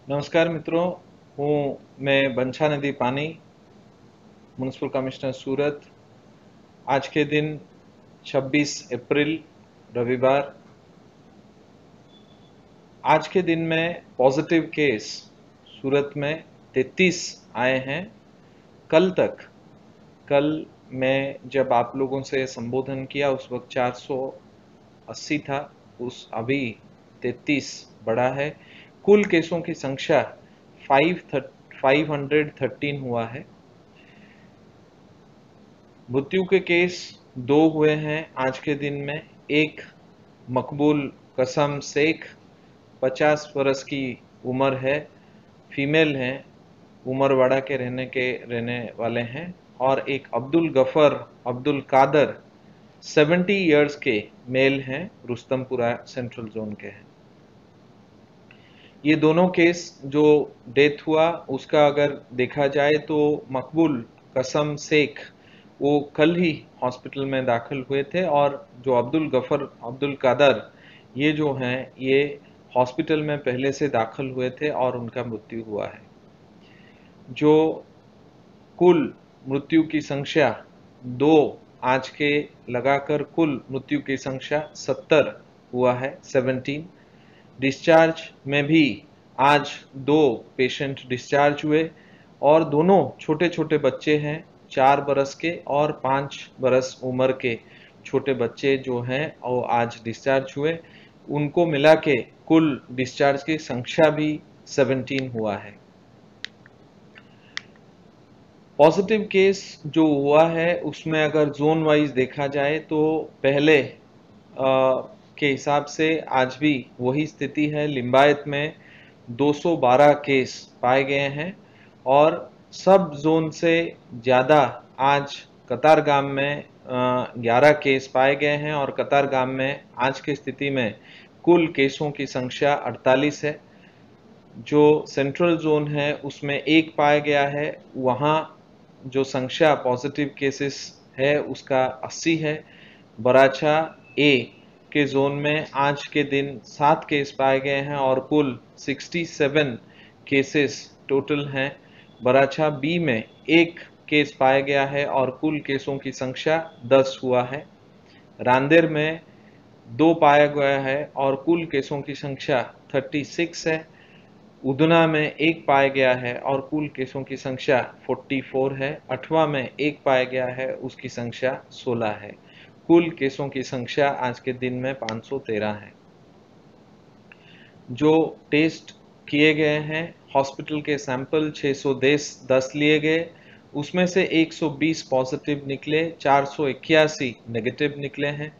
नमस्कार मित्रों, मैं बंछानिधि पानी, म्युनिसिपल कमिश्नर सूरत। आज के दिन 26 अप्रैल रविवार। आज के दिन में पॉजिटिव केस सूरत में 33 आए हैं। कल मैं जब आप लोगों से संबोधन किया उस वक्त 480 था, उस अभी 33 बढ़ा है। कुल केसों की संख्या 513 हुआ है। मृत्यु के केस 2 हुए हैं आज के दिन में। एक मकबूल कसम शेख, 50 वर्ष की उम्र है, फीमेल हैं, उमरवाड़ा के रहने वाले हैं। और एक अब्दुल गफर अब्दुल कादर 70 इयर्स के मेल हैं, रुस्तमपुरा सेंट्रल जोन के हैं। ये दोनों केस जो डेथ हुआ उसका अगर देखा जाए तो मकबूल कसम शेख वो कल ही हॉस्पिटल में दाखिल हुए थे, और जो अब्दुल गफर अब्दुल कादर ये जो हैं ये हॉस्पिटल में पहले से दाखिल हुए थे और उनका मृत्यु हुआ है। जो कुल मृत्यु की संख्या 2 आज के लगाकर कुल मृत्यु की संख्या 70 हुआ है, 17। डिस्चार्ज में भी आज 2 पेशेंट डिस्चार्ज हुए, और दोनों छोटे छोटे बच्चे हैं, 4 बरस के और 5 बरस उम्र के छोटे बच्चे जो हैं वो आज डिस्चार्ज हुए। उनको मिला के कुल डिस्चार्ज की संख्या भी 17 हुआ है। पॉजिटिव केस जो हुआ है उसमें अगर जोन वाइज देखा जाए तो पहले के हिसाब से आज भी वही स्थिति है। लिंबायत में 212 केस पाए गए हैं, और सब जोन से ज़्यादा आज कतारगाम में 11 केस पाए गए हैं, और कतारगाम में आज की स्थिति में कुल केसों की संख्या 48 है। जो सेंट्रल जोन है उसमें एक पाया गया है, वहाँ जो संख्या पॉजिटिव केसेस है उसका 80 है। बराछा ए के जोन में आज के दिन 7 केस पाए गए हैं और कुल 67 केसेस टोटल हैं। बराछा बी में एक केस पाया गया है और कुल केसों की संख्या 10 हुआ है। रांदेर में 2 पाया गया है और कुल केसों की संख्या 36 है। उधना में एक पाया गया है और कुल केसों की संख्या 44 है। अठवा में एक पाया गया है, उसकी संख्या 16 है। कुल केसों की संख्या आज के दिन में 513 है। जो टेस्ट किए गए हैं, हॉस्पिटल के सैंपल 610 लिए गए, उसमें से 120 पॉजिटिव निकले, 481 नेगेटिव निकले हैं।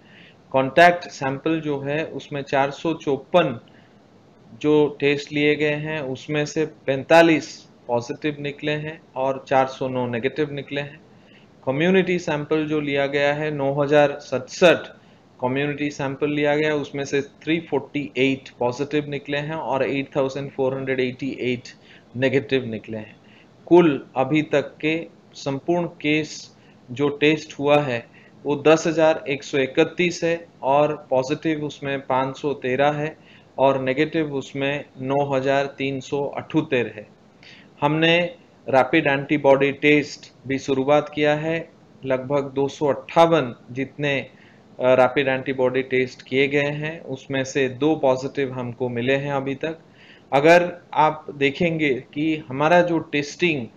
कॉन्टैक्ट सैंपल जो है उसमें 454 जो टेस्ट लिए गए हैं उसमें से 45 पॉजिटिव निकले हैं और 409 नेगेटिव निकले हैं। कम्युनिटी सैंपल जो लिया गया है 9067 कम्युनिटी सैंपल लिया गया, उसमें से 348 पॉजिटिव निकले हैं और 8488 नेगेटिव निकले हैं। कुल अभी तक के संपूर्ण केस जो टेस्ट हुआ है वो 10,131 है, और पॉजिटिव उसमें 513 है और नेगेटिव उसमें 9,378 है। हमने रैपिड एंटीबॉडी टेस्ट भी शुरुआत किया है। लगभग 258 जितने रैपिड एंटीबॉडी टेस्ट किए गए हैं उसमें से 2 पॉजिटिव हमको मिले हैं अभी तक। अगर आप देखेंगे कि हमारा जो टेस्टिंग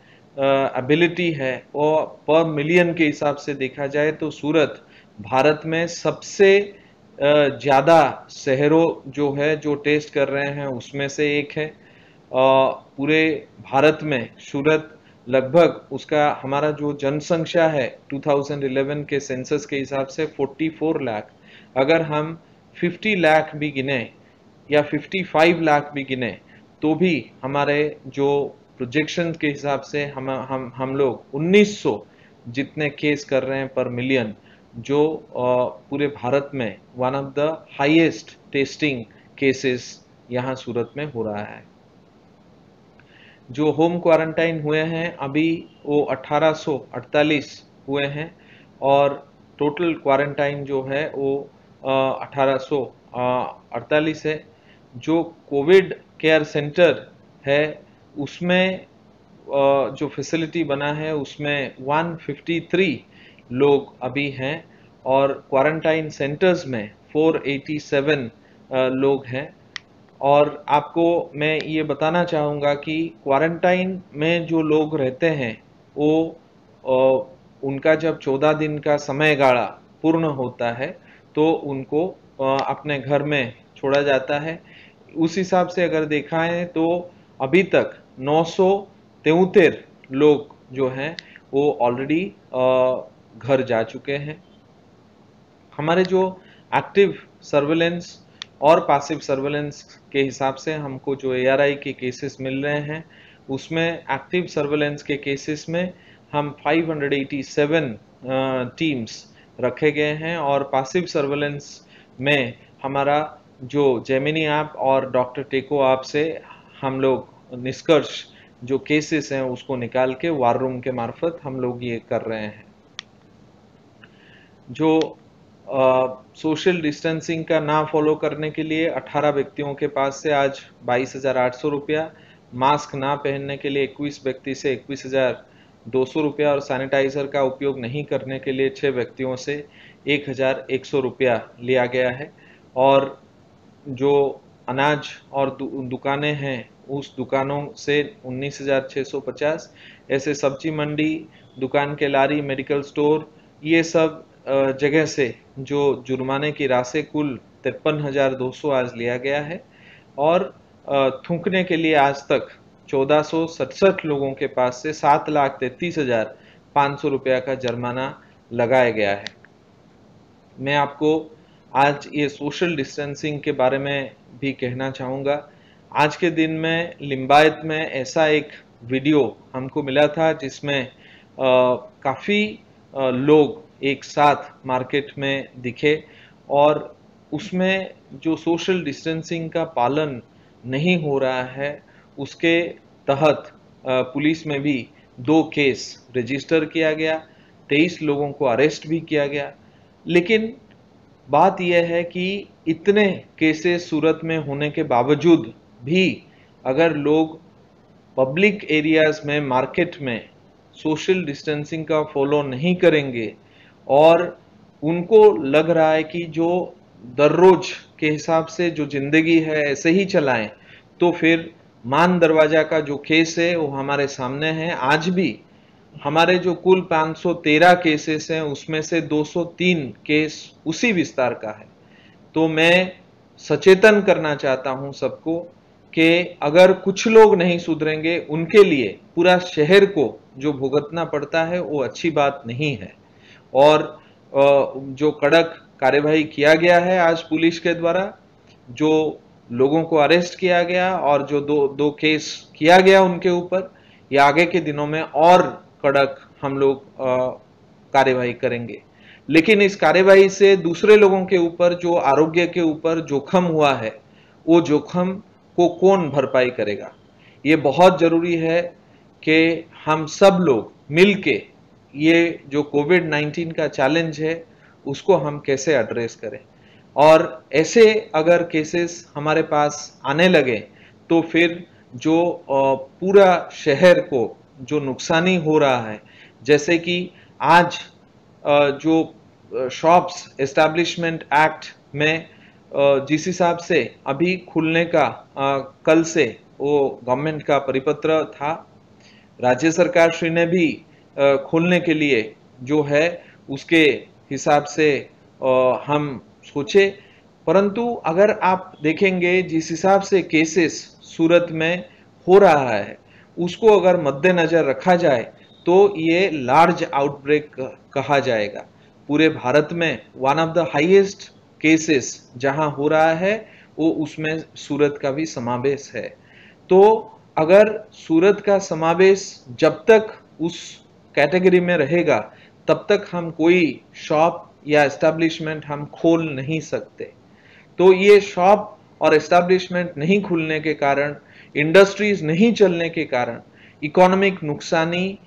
एबिलिटी है वो पर मिलियन के हिसाब से देखा जाए तो सूरत भारत में सबसे ज़्यादा शहरों जो है जो टेस्ट कर रहे हैं उसमें से एक है। पूरे भारत में सूरत लगभग उसका हमारा जो जनसंख्या है 2011 के सेंसस के हिसाब से 44 लाख, अगर हम 50 लाख भी गिने या 55 लाख भी गिने तो भी हमारे जो प्रोजेक्शन के हिसाब से हम लोग 1900 जितने केस कर रहे हैं पर मिलियन, जो पूरे भारत में one of the highest testing cases यहाँ सूरत में हो रहा है। जो होम क्वारंटाइन हुए हैं अभी वो 1848 हुए हैं, और टोटल क्वारंटाइन जो है वो 1848 है। जो कोविड केयर सेंटर है उसमें जो फैसिलिटी बना है उसमें 153 लोग अभी हैं और क्वारंटाइन सेंटर्स में 487 लोग हैं। और आपको मैं ये बताना चाहूँगा कि क्वारंटाइन में जो लोग रहते हैं वो उनका जब 14 दिन का समय गाला पूर्ण होता है तो उनको अपने घर में छोड़ा जाता है। उस हिसाब से अगर देखा है तो अभी तक 973 लोग जो हैं वो ऑलरेडी घर जा चुके हैं। हमारे जो एक्टिव सर्वेलेंस और पैसिव सर्वेलेंस के हिसाब से हमको जो ARI के केसेस मिल रहे हैं उसमें एक्टिव सर्वेलेंस के केसेस में हम 587 टीम्स रखे गए हैं और पैसिव सर्वेलेंस में हमारा जो जेमिनी ऐप और डॉक्टर टेको ऐप से हम लोग निष्कर्ष जो केसेस हैं उसको निकाल के वार रूम के मार्फत हम लोग ये कर रहे हैं। जो सोशल डिस्टेंसिंग का ना फॉलो करने के लिए 18 व्यक्तियों के पास से आज 22,800 रुपया, मास्क ना पहनने के लिए 21 व्यक्ति से 21,200 रुपया और सैनिटाइजर का उपयोग नहीं करने के लिए 6 व्यक्तियों से 1,100 रुपया लिया गया है। और जो अनाज और दुकानें हैं उस दुकानों से 19,650, ऐसे सब्जी मंडी, दुकान के लारी, मेडिकल स्टोर, ये सब जगह से जो जुर्माने की राशि कुल 53,200 आज लिया गया है। और थूकने के लिए आज तक 1467 लोगों के पास से 7,33,500 रुपया का जुर्माना लगाया गया है। मैं आपको आज ये सोशल डिस्टेंसिंग के बारे में भी कहना चाहूँगा। आज के दिन में लिंबायत में ऐसा एक वीडियो हमको मिला था जिसमें काफ़ी लोग एक साथ मार्केट में दिखे और उसमें जो सोशल डिस्टेंसिंग का पालन नहीं हो रहा है उसके तहत पुलिस में भी 2 केस रजिस्टर किया गया, 23 लोगों को अरेस्ट भी किया गया। लेकिन बात यह है कि इतने केसेस सूरत में होने के बावजूद भी अगर लोग पब्लिक एरियाज में, मार्केट में सोशल डिस्टेंसिंग का फॉलो नहीं करेंगे और उनको लग रहा है कि जो दररोज के हिसाब से जो जिंदगी है ऐसे ही चलाएं, तो फिर मान दरवाजा का जो केस है वो हमारे सामने है। आज भी हमारे जो कुल 513 केसेस हैं उसमें से 203 केस उसी विस्तार का है। तो मैं सचेतन करना चाहता हूं सबको कि अगर कुछ लोग नहीं सुधरेंगे उनके लिए पूरा शहर को जो भुगतना पड़ता है वो अच्छी बात नहीं है। और जो कड़क कार्यवाही किया गया है आज पुलिस के द्वारा, जो लोगों को अरेस्ट किया गया और जो दो केस किया गया उनके ऊपर, या आगे के दिनों में और कड़क हम लोग कार्यवाही करेंगे। लेकिन इस कार्यवाही से दूसरे लोगों के ऊपर जो आरोग्य के ऊपर जोखम हुआ है वो जोखम को कौन भरपाई करेगा। ये बहुत जरूरी है कि हम सब लोग मिलके ये जो कोविड-19 का चैलेंज है उसको हम कैसे एड्रेस करें। और ऐसे अगर केसेस हमारे पास आने लगे तो फिर जो पूरा शहर को जो नुकसानी हो रहा है, जैसे कि आज जो शॉप्स एस्टैब्लिशमेंट एक्ट में जिस हिसाब से अभी खुलने का कल से वो गवर्नमेंट का परिपत्र था, राज्य सरकार श्री ने भी खोलने के लिए जो है उसके हिसाब से हम सोचे। परंतु अगर आप देखेंगे जिस हिसाब से केसेस सूरत में हो रहा है उसको अगर मद्देनजर रखा जाए तो ये लार्ज आउटब्रेक कहा जाएगा। पूरे भारत में one of the highest cases जहां हो रहा है वो उसमें सूरत का भी समावेश है। तो अगर सूरत का समावेश जब तक उस कैटेगरी में रहेगा तब तक हम कोई शॉप या एस्टैब्लिशमेंट हम खोल नहीं सकते। तो ये शॉप और एस्टैब्लिशमेंट नहीं खुलने के कारण, इंडस्ट्रीज नहीं चलने के कारण इकोनॉमिक नुकसानी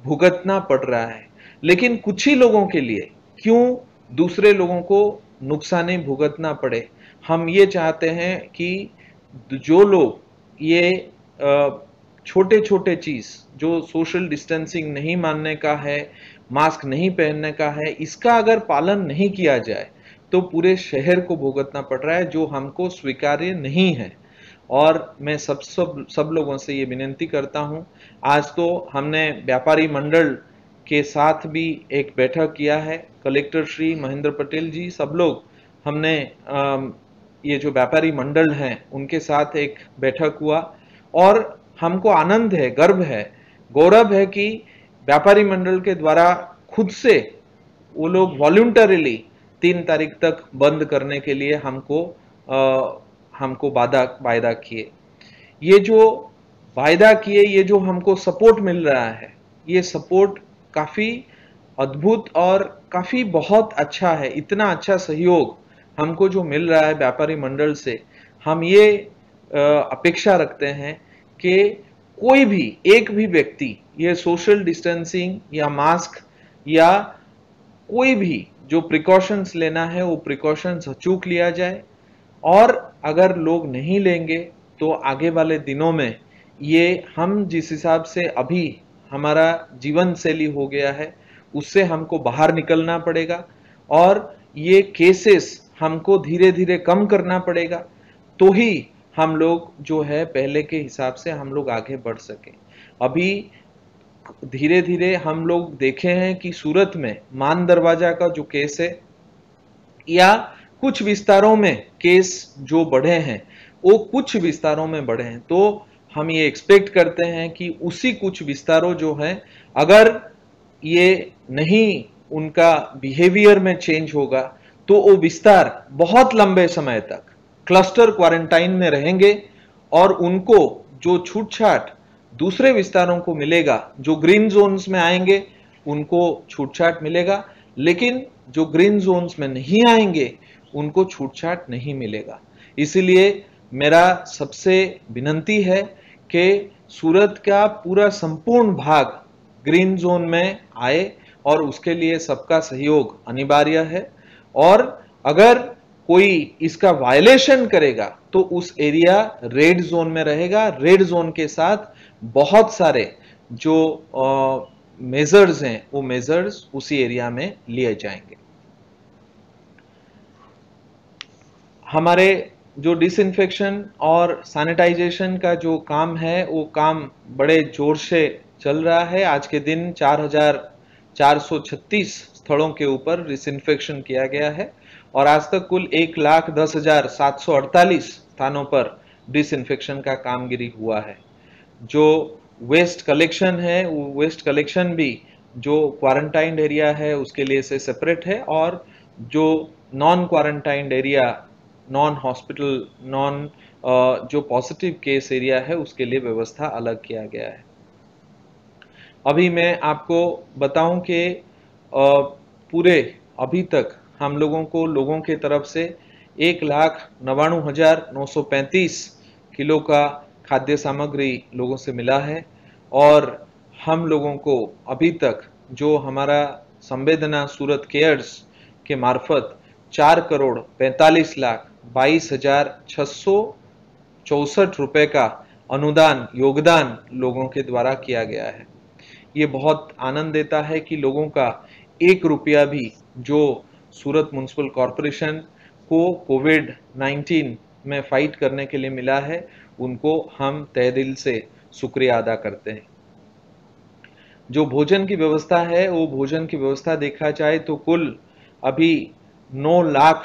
भुगतना पड़ रहा है। लेकिन कुछ ही लोगों के लिए क्यों दूसरे लोगों को नुकसानी भुगतना पड़े। हम ये चाहते हैं कि जो लोग ये छोटे छोटे चीज जो सोशल डिस्टेंसिंग नहीं मानने का है, मास्क नहीं पहनने का है, इसका अगर पालन नहीं किया जाए तो पूरे शहर को भुगतना पड़ रहा है, जो हमको स्वीकार्य नहीं है। और मैं सब लोगों से ये विनती करता हूं, आज तो हमने व्यापारी मंडल के साथ भी एक बैठक किया है, कलेक्टर श्री महेंद्र पटेल जी, सब लोग हमने ये जो व्यापारी मंडल हैं उनके साथ एक बैठक हुआ, और हमको आनंद है, गर्व है, गौरव है कि व्यापारी मंडल के द्वारा खुद से वो लोग वॉलंटरीली 3 तारीख तक बंद करने के लिए हमको वायदा किए। ये जो वायदा किए, ये जो हमको सपोर्ट मिल रहा है, ये सपोर्ट काफी अद्भुत और काफी बहुत अच्छा है। इतना अच्छा सहयोग हमको जो मिल रहा है व्यापारी मंडल से, हम ये अपेक्षा रखते हैं कि कोई भी एक भी व्यक्ति ये सोशल डिस्टेंसिंग या मास्क या कोई भी जो प्रिकॉशंस लेना है वो प्रिकॉशंस अचूक लिया जाए। और अगर लोग नहीं लेंगे तो आगे वाले दिनों में ये हम जिस हिसाब से अभी हमारा जीवन शैली हो गया है उससे हमको बाहर निकलना पड़ेगा, और ये केसेस हमको धीरे धीरे कम करना पड़ेगा, तो ही हम लोग जो है पहले के हिसाब से हम लोग आगे बढ़ सके। अभी धीरे धीरे हम लोग देखे हैं कि सूरत में मान दरवाजा का जो केस है या कुछ विस्तारों में केस जो बढ़े हैं, वो कुछ विस्तारों में बढ़े हैं, तो हम ये एक्सपेक्ट करते हैं कि उसी कुछ विस्तारों जो है, अगर ये नहीं उनका बिहेवियर में चेंज होगा तो वो विस्तार बहुत लंबे समय तक क्लस्टर क्वारंटाइन में रहेंगे, और उनको जो छूट छाट दूसरे विस्तारों को मिलेगा, जो ग्रीन जोन्स में आएंगे उनको छूट छाट मिलेगा, लेकिन जो ग्रीन जोन्स में नहीं आएंगे उनको छूट छाट नहीं मिलेगा। इसलिए मेरा सबसे विनती है कि सूरत का पूरा संपूर्ण भाग ग्रीन जोन में आए, और उसके लिए सबका सहयोग अनिवार्य है। और अगर कोई इसका वायलेशन करेगा तो उस एरिया रेड जोन में रहेगा। रेड जोन के साथ बहुत सारे जो मेजर्स हैं वो मेजर्स उसी एरिया में लिए जाएंगे। हमारे जो डिसइंफेक्शन और सैनिटाइजेशन का जो काम है वो काम बड़े जोर से चल रहा है। आज के दिन 4,436 स्थलों के ऊपर डिसइंफेक्शन किया गया है, और आज तक कुल 1,10,748 स्थानों पर डिसइंफेक्शन का कामगिरी हुआ है। जो वेस्ट कलेक्शन है वो वेस्ट कलेक्शन भी जो क्वारंटाइंड एरिया है उसके लिए से सेपरेट है, और जो non quarantined area, non hospital, non जो पॉजिटिव केस एरिया है उसके लिए व्यवस्था अलग किया गया है। अभी मैं आपको बताऊं कि पूरे अभी तक हम लोगों को लोगों के तरफ से 1,99,935 किलो का खाद्य सामग्री लोगों से मिला है, और हम लोगों को अभी तक जो हमारा संवेदना सूरत केयर्स के मार्फत 4,45,22,664 रुपए का अनुदान योगदान लोगों के द्वारा किया गया है। ये बहुत आनंद देता है कि लोगों का 1 रुपया भी जो सूरत म्युनिसिपल कॉरपोरेशन को कोविड-19 में फाइट करने के लिए मिला है, उनको हम तहे दिल से शुक्रिया अदा करते हैं। जो भोजन की व्यवस्था है वो भोजन की व्यवस्था देखा जाए तो कुल अभी 9 लाख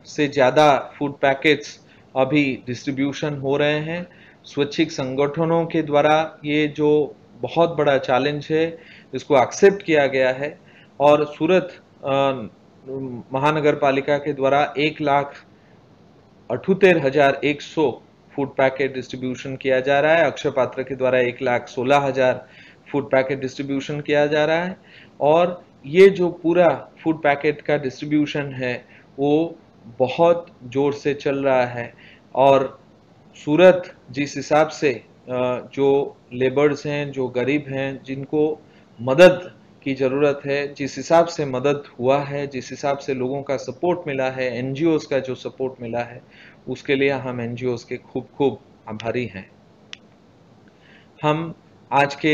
से ज्यादा फूड पैकेट्स अभी डिस्ट्रीब्यूशन हो रहे हैं। स्वैच्छिक संगठनों के द्वारा ये जो बहुत बड़ा चैलेंज है इसको एक्सेप्ट किया गया है, और सूरत महानगर पालिका के द्वारा 1,78,100 फूड पैकेट डिस्ट्रीब्यूशन किया जा रहा है। अक्षय पात्र के द्वारा 1,16,000 फूड पैकेट डिस्ट्रीब्यूशन किया जा रहा है, और ये जो पूरा फूड पैकेट का डिस्ट्रीब्यूशन है वो बहुत जोर से चल रहा है। और सूरत जिस हिसाब से जो लेबर्स हैं, जो गरीब हैं, जिनको मदद की जरूरत है, जिस हिसाब से मदद हुआ है, जिस हिसाब से लोगों का सपोर्ट मिला है, एनजीओस का जो सपोर्ट मिला है, उसके लिए हम एनजीओस के खूब खूब आभारी हैं। हम आज के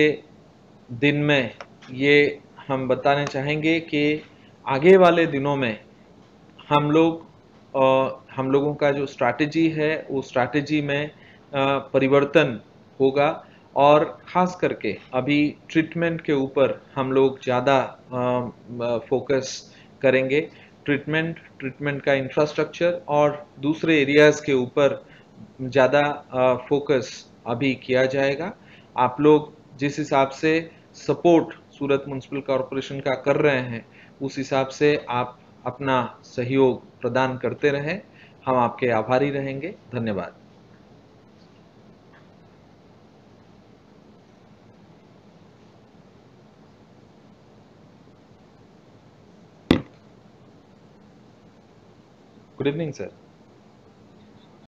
दिन में ये हम बताने चाहेंगे कि आगे वाले दिनों में हम लोगों का जो स्ट्रैटेजी है वो स्ट्रैटेजी में परिवर्तन होगा और ख़ास करके अभी ट्रीटमेंट के ऊपर हम लोग ज़्यादा फोकस करेंगे। ट्रीटमेंट का इंफ्रास्ट्रक्चर और दूसरे एरियाज़ के ऊपर ज़्यादा फोकस अभी किया जाएगा। आप लोग जिस हिसाब से सपोर्ट सूरत म्युनिसिपल कॉरपोरेशन का कर रहे हैं, उस हिसाब से आप अपना सहयोग प्रदान करते रहें। हम आपके आभारी रहेंगे। धन्यवाद। Good evening sir.